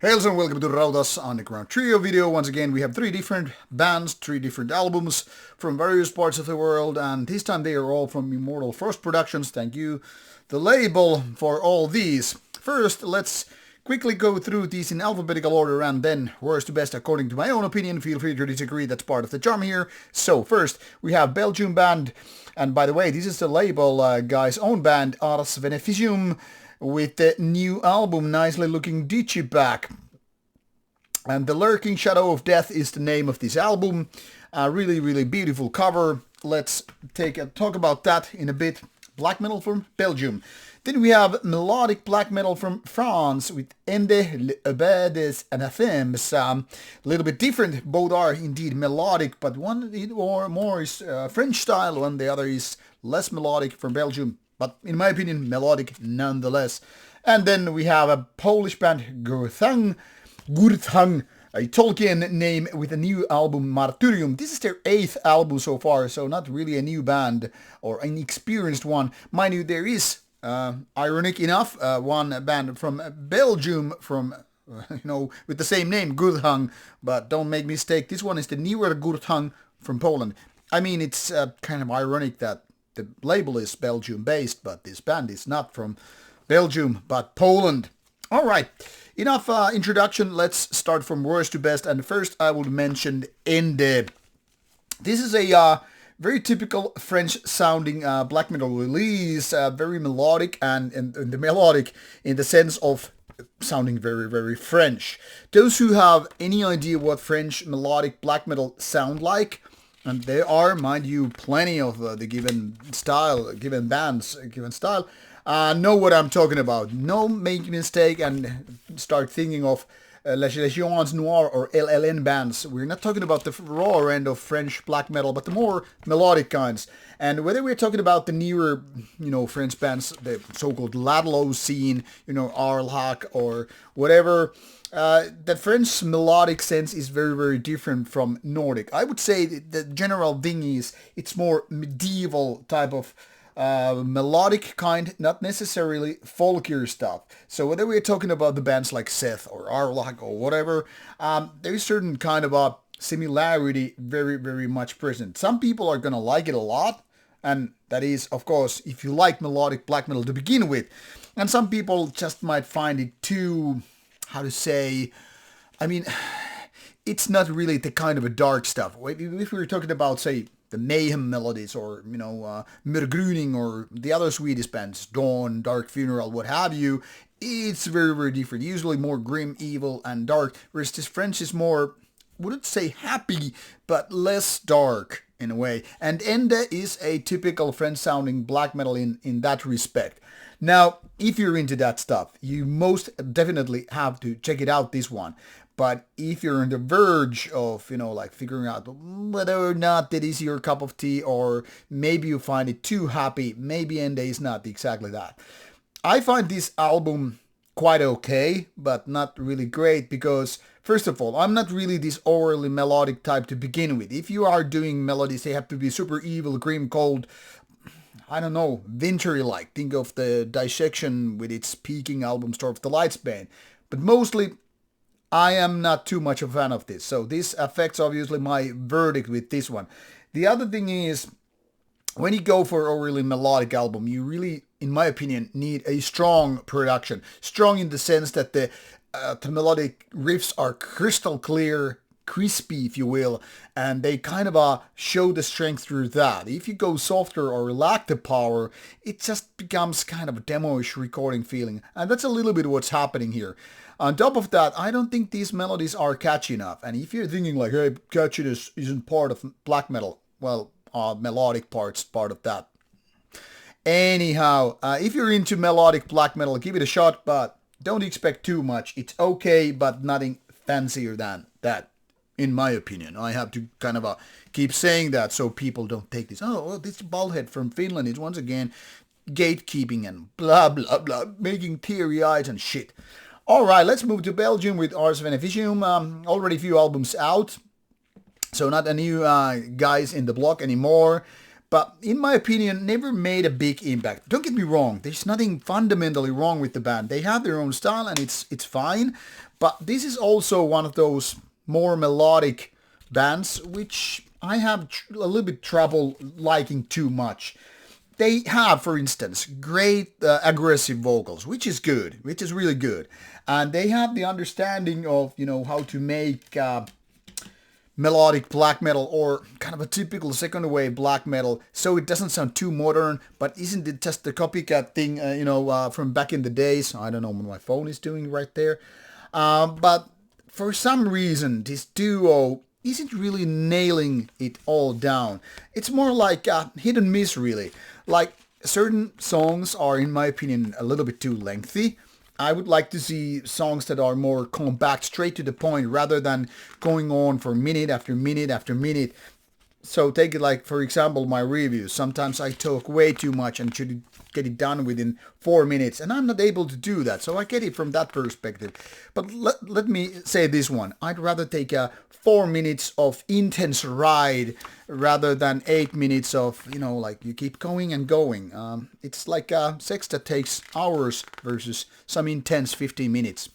Hails and welcome to Rauta's Underground Trio video. Once again, we have three different bands, three different albums from various parts of the world, and this time they are all from Immortal Frost Productions. Thank you, the label, for all these. First, let's quickly go through these in alphabetical order and then worst to best according to my own opinion. Feel free to disagree, that's part of the charm here. So, first, we have Belgium band, and by the way, this is the label guy's own band, Ars Veneficium, with the new album, nicely looking digipack. And The Lurking Shadow of Death is the name of this album. Really beautiful cover. Let's talk about that in a bit. Black metal from Belgium. Then we have melodic black metal from France with Ende Gurthang anathèmes. A little bit different. Both are indeed melodic, but one or more is French style, and the other is less melodic from Belgium. But in my opinion, melodic nonetheless. And then we have a Polish band, Gurthang, a Tolkien name, with a new album, Martyrium. This is their 8th album so far, so not really a new band or an experienced one. Mind you, there is, ironic enough, one band from Belgium with the same name, Gurthang, but don't make mistake, this one is the newer Gurthang from Poland. I mean, it's kind of ironic that the label is Belgium-based, but this band is not from Belgium, but Poland. All right, enough introduction. Let's start from worst to best. And first, I will mention Ende. This is a very typical French-sounding black metal release, very melodic, and the melodic in the sense of sounding very French. Those who have any idea what French melodic black metal sound like, and there are, mind you, plenty of the given style, given bands, given style, know what I'm talking about. No make mistake and start thinking of Les Légions Noires or LLN bands. We're not talking about the raw end of French black metal, but the more melodic kinds. And whether we're talking about the newer, French bands, the so-called Ladlow scene, Arlhac or whatever, the French melodic sense is very different from Nordic. I would say the general thing is it's more medieval type of melodic kind, not necessarily folkier stuff. So whether we're talking about the bands like Seth or Arlhac or whatever, there is certain kind of a similarity very much present. Some people are gonna like it a lot, and that is, of course, if you like melodic black metal to begin with. And some people just might find it too, how to say, I mean, it's not really the kind of a dark stuff. If we were talking about, say, the Mayhem melodies or, Mörgruning or the other Swedish bands, Dawn, Dark Funeral, what have you, it's very different. Usually more grim, evil, and dark, whereas this French is more, wouldn't say happy, but less dark in a way. And Ende is a typical French-sounding black metal in that respect. Now, if you're into that stuff, you most definitely have to check it out, this one. But if you're on the verge of, figuring out whether or not that is your cup of tea, or maybe you find it too happy, maybe Ende is not exactly that. I find this album quite okay, but not really great, because first of all, I'm not really this overly melodic type to begin with. If you are doing melodies, they have to be super evil, grim, cold, I don't know, wintry-like. Think of the Dissection with its peaking album Storm of the Light's Bane. But mostly, I am not too much a fan of this. So this affects obviously my verdict with this one. The other thing is, when you go for a really melodic album, you really, in my opinion, need a strong production. Strong in the sense that the melodic riffs are crystal clear, crispy, if you will, and they kind of show the strength through that. If you go softer or lack the power, it just becomes kind of a demo-ish recording feeling, and that's a little bit what's happening here. On top of that, I don't think these melodies are catchy enough, and if you're thinking like, hey, catchiness isn't part of black metal, well, melodic part's part of that. Anyhow, if you're into melodic black metal, give it a shot, but don't expect too much. It's okay, but nothing fancier than that, in my opinion. I have to kind of keep saying that so people don't take this, this baldhead from Finland is once again gatekeeping and blah making teary eyes and shit. Alright, let's move to Belgium with Ars Veneficium. Already a few albums out, so not a new guys in the block anymore. but in my opinion, never made a big impact. Don't get me wrong, there's nothing fundamentally wrong with the band. They have their own style and it's fine, but this is also one of those more melodic bands which I have a little bit trouble liking too much. They have, for instance, great aggressive vocals, which is good, which is really good. And they have the understanding of, how to make melodic black metal or kind of a typical second wave black metal, so it doesn't sound too modern, but isn't it just the copycat thing, from back in the days? I don't know what my phone is doing right there. But for some reason, this duo isn't really nailing it all down. It's more like hit and miss, really. Like, certain songs are, in my opinion, a little bit too lengthy. I would like to see songs that are more compact, straight to the point, rather than going on for minute after minute after minute. So take it like, for example, my reviews. Sometimes I talk way too much and should get it done within 4 minutes, and I'm not able to do that. So I get it from that perspective. But let me say this one. I'd rather take 4 minutes of intense ride rather than 8 minutes of, like you keep going and going. It's like sex that takes hours versus some intense 15 minutes.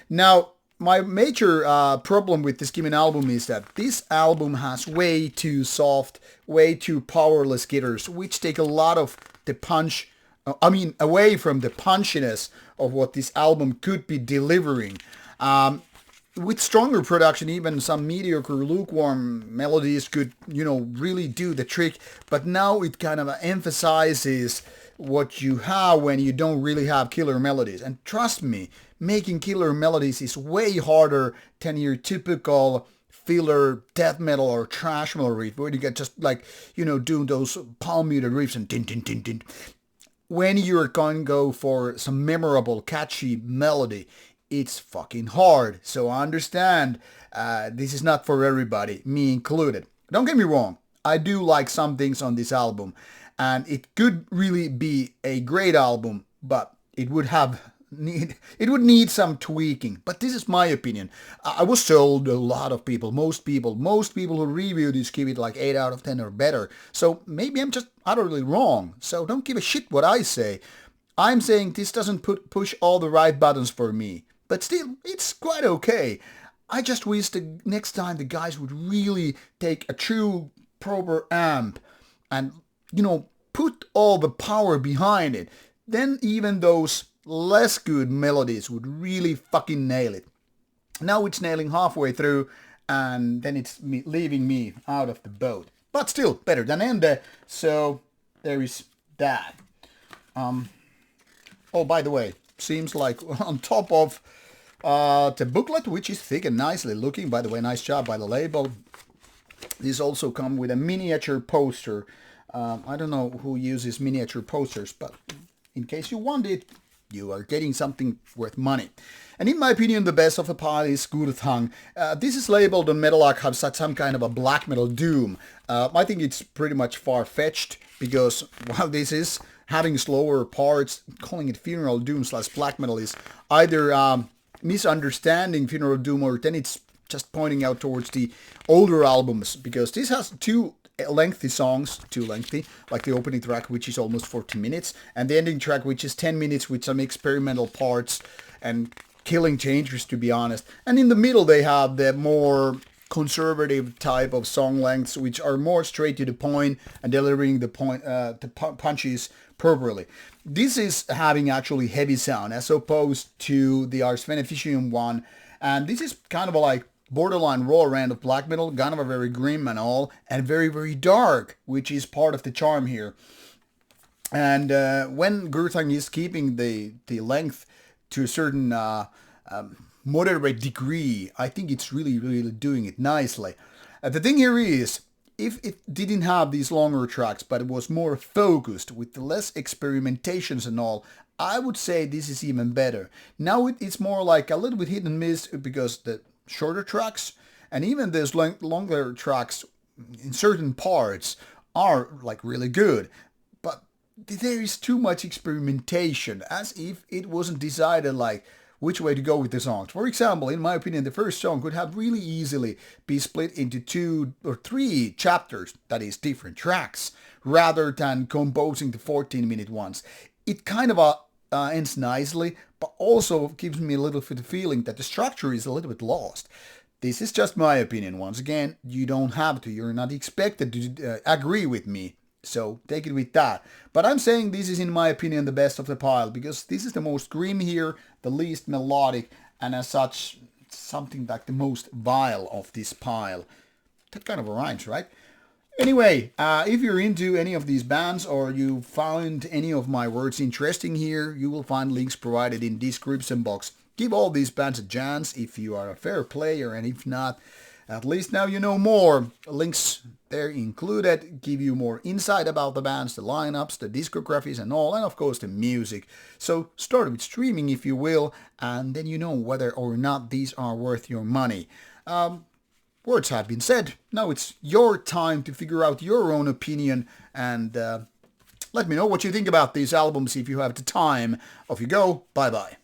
Now, my major problem with this given album is that this album has way too soft, way too powerless guitars, which take a lot of the punch, away from the punchiness of what this album could be delivering. With stronger production, even some mediocre, lukewarm melodies could, really do the trick. But now it kind of emphasizes what you have when you don't really have killer melodies. And trust me, making killer melodies is way harder than your typical filler death metal or thrash metal riff, where you get just like, doing those palm muted riffs and tin tin tin tin. When you're going to go for some memorable, catchy melody, it's fucking hard. So I understand this is not for everybody, me included. Don't get me wrong, I do like some things on this album, and it could really be a great album, but it would need some tweaking. But this is my opinion. I was told a lot of people, most people who review this give it like 8 out of 10 or better. So maybe I'm just utterly wrong. So don't give a shit what I say. I'm saying this doesn't push all the right buttons for me. But still, it's quite okay. I just wish the next time the guys would really take a true proper amp and, put all the power behind it. Then even those less good melodies would really fucking nail it. Now it's nailing halfway through, and then it's leaving me out of the boat. But still, better than Ende, so there is that. Oh, by the way, seems like on top of the booklet, which is thick and nicely looking, by the way, nice job by the label, this also comes with a miniature poster. I don't know who uses miniature posters, but in case you want it, you are getting something worth money. And in my opinion, the best of the pile is Gurthang. This is labeled on Metal Archives as some kind of a black metal doom. I think it's pretty much far-fetched, because while this is having slower parts, calling it funeral doom / black metal is either misunderstanding funeral doom, or then it's just pointing out towards the older albums, because this has two lengthy songs, too lengthy, like the opening track, which is almost 40 minutes, and the ending track, which is 10 minutes with some experimental parts and killing changes, to be honest. And in the middle they have the more conservative type of song lengths, which are more straight to the point and delivering the punches properly. This is having actually heavy sound as opposed to the Ars Veneficium one, and this is kind of like borderline raw end of black metal, kind of a very grim and all, and very, very dark, which is part of the charm here. And when Gurthang is keeping the length to a certain moderate degree, I think it's really, really doing it nicely. The thing here is, if it didn't have these longer tracks, but it was more focused with the less experimentations and all, I would say this is even better. Now it's more like a little bit hit and miss, because the shorter tracks and even those longer tracks in certain parts are like really good, but there is too much experimentation, as if it wasn't decided like which way to go with the songs. For example, in my opinion, the first song could have really easily be split into 2 or 3 chapters, that is different tracks, rather than composing the 14-minute ones. It kind of ends nicely, but also gives me a little bit of feeling that the structure is a little bit lost. This is just my opinion. Once again, you don't have to. You're not expected to agree with me. So take it with that. But I'm saying this is, in my opinion, the best of the pile, because this is the most grim here, the least melodic, and as such, something like the most vile of this pile. That kind of rhymes, right? Anyway, if you're into any of these bands or you found any of my words interesting here, you will find links provided in description box. Give all these bands a chance if you are a fair player, and if not, at least now you know more. Links there included give you more insight about the bands, the lineups, the discographies and all, and of course the music. So start with streaming if you will, and then you know whether or not these are worth your money. Words have been said. Now it's your time to figure out your own opinion, and let me know what you think about these albums if you have the time. Off you go. Bye bye.